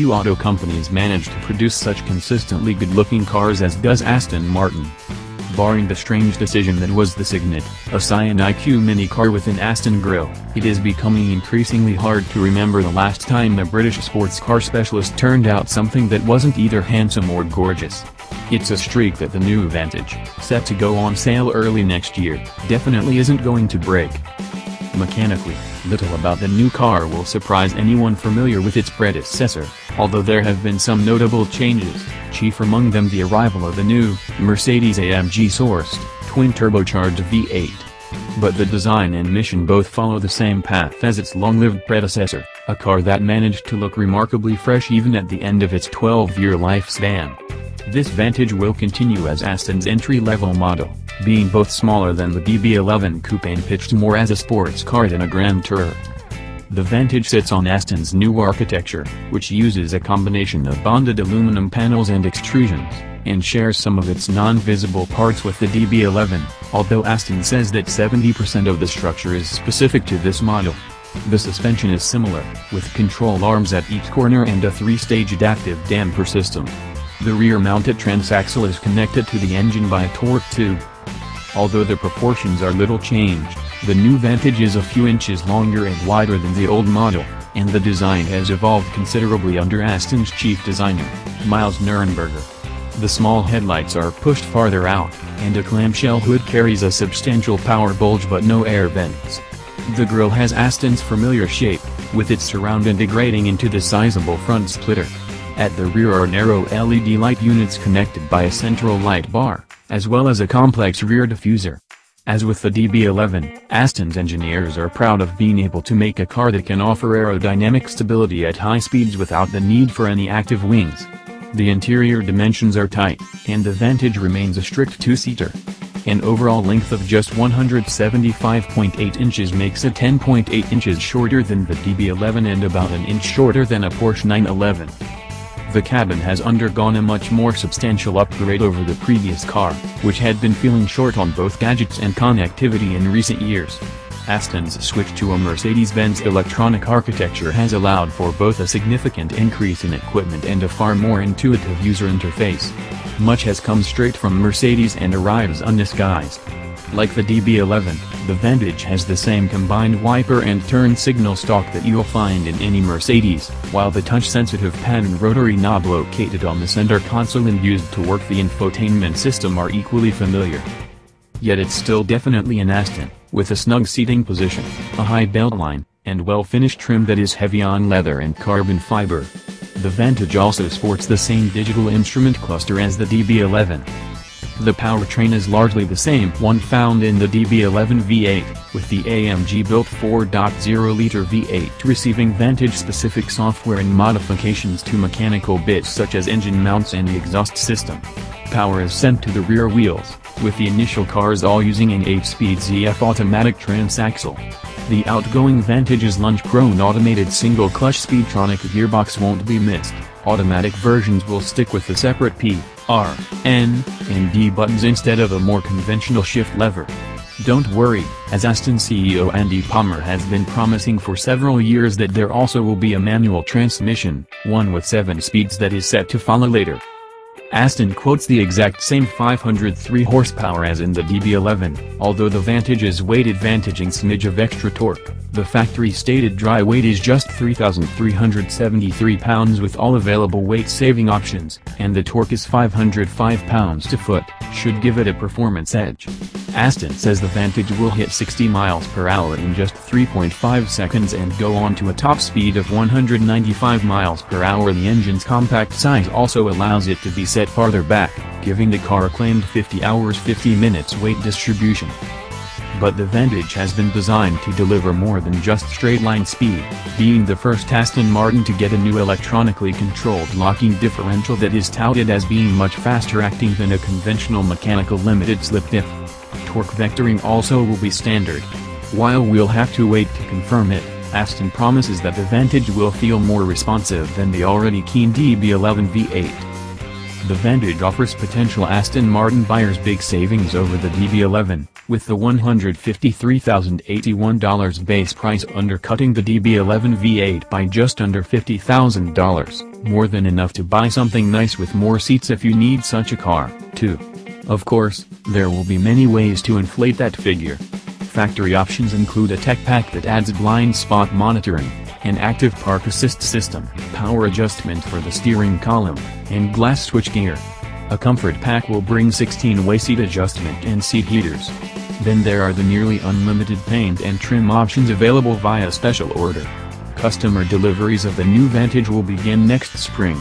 few auto companies manage to produce such consistently good-looking cars as does Aston Martin. Barring the strange decision that was the Signet, a Scion IQ mini car with an Aston grille, it is becoming increasingly hard to remember the last time a British sports car specialist turned out something that wasn't either handsome or gorgeous. It's a streak that the new Vantage, set to go on sale early next year, definitely isn't going to break. Mechanically, little about the new car will surprise anyone familiar with its predecessor, although there have been some notable changes, chief among them the arrival of the new, Mercedes-AMG-sourced, twin-turbocharged V8. But the design and mission both follow the same path as its long-lived predecessor, a car that managed to look remarkably fresh even at the end of its 12-year lifespan. This Vantage will continue as Aston's entry-level model, being both smaller than the DB11 coupe and pitched more as a sports car than a Grand Tourer. The Vantage sits on Aston's new architecture, which uses a combination of bonded aluminum panels and extrusions, and shares some of its non-visible parts with the DB11, although Aston says that 70% of the structure is specific to this model. The suspension is similar, with control arms at each corner and a 3-stage adaptive damper system. The rear-mounted transaxle is connected to the engine by a torque tube. Although the proportions are little changed, the new Vantage is a few inches longer and wider than the old model, and the design has evolved considerably under Aston's chief designer, Miles Nurnberger. The small headlights are pushed farther out, and a clamshell hood carries a substantial power bulge but no air vents. The grille has Aston's familiar shape, with its surround integrating into the sizable front splitter. At the rear are narrow LED light units connected by a central light bar, as well as a complex rear diffuser. As with the DB11, Aston's engineers are proud of being able to make a car that can offer aerodynamic stability at high speeds without the need for any active wings. The interior dimensions are tight, and the Vantage remains a strict two-seater. An overall length of just 175.8 inches makes it 10.8 inches shorter than the DB11 and about an inch shorter than a Porsche 911. The cabin has undergone a much more substantial upgrade over the previous car, which had been feeling short on both gadgets and connectivity in recent years. Aston's switch to a Mercedes-Benz electronic architecture has allowed for both a significant increase in equipment and a far more intuitive user interface. Much has come straight from Mercedes and arrives undisguised. Like the DB11, the Vantage has the same combined wiper and turn signal stalk that you'll find in any Mercedes, while the touch-sensitive pad and rotary knob located on the center console and used to work the infotainment system are equally familiar. Yet it's still definitely an Aston, with a snug seating position, a high beltline, and well-finished trim that is heavy on leather and carbon fiber. The Vantage also sports the same digital instrument cluster as the DB11. The powertrain is largely the same one found in the DB11 V8, with the AMG-built 4.0-liter V8 receiving Vantage-specific software and modifications to mechanical bits such as engine mounts and the exhaust system. Power is sent to the rear wheels, with the initial cars all using an 8-speed ZF automatic transaxle. The outgoing Vantage's lunge-prone automated single-clutch Speedtronic gearbox won't be missed. Automatic versions will stick with the separate P, R, N, and D buttons instead of a more conventional shift lever. Don't worry, as Aston CEO Andy Palmer has been promising for several years that there also will be a manual transmission, one with 7 speeds that is set to follow later. Aston quotes the exact same 503 horsepower as in the DB11, although the Vantage's weight advantage and smidge of extra torque. The factory-stated dry weight is just 3,373 pounds with all available weight-saving options, and the torque is 505 pounds-to-foot, should give it a performance edge. Aston says the Vantage will hit 60 miles per hour in just 3.5 seconds and go on to a top speed of 195 miles per hour. The engine's compact size also allows it to be set farther back, giving the car a claimed 50 hours 50 minutes weight distribution. But the Vantage has been designed to deliver more than just straight-line speed, being the first Aston Martin to get a new electronically controlled locking differential that is touted as being much faster acting than a conventional mechanical limited slip diff. Torque vectoring also will be standard. While we'll have to wait to confirm it, Aston promises that the Vantage will feel more responsive than the already keen DB11 V8. The Vantage offers potential Aston Martin buyers big savings over the DB11, with the $153,081 base price undercutting the DB11 V8 by just under $50,000, more than enough to buy something nice with more seats if you need such a car, too. Of course, there will be many ways to inflate that figure. Factory options include a tech pack that adds blind spot monitoring, an active park assist system, power adjustment for the steering column, and glass switchgear. A comfort pack will bring 16-way seat adjustment and seat heaters. Then there are the nearly unlimited paint and trim options available via special order. Customer deliveries of the new Vantage will begin next spring.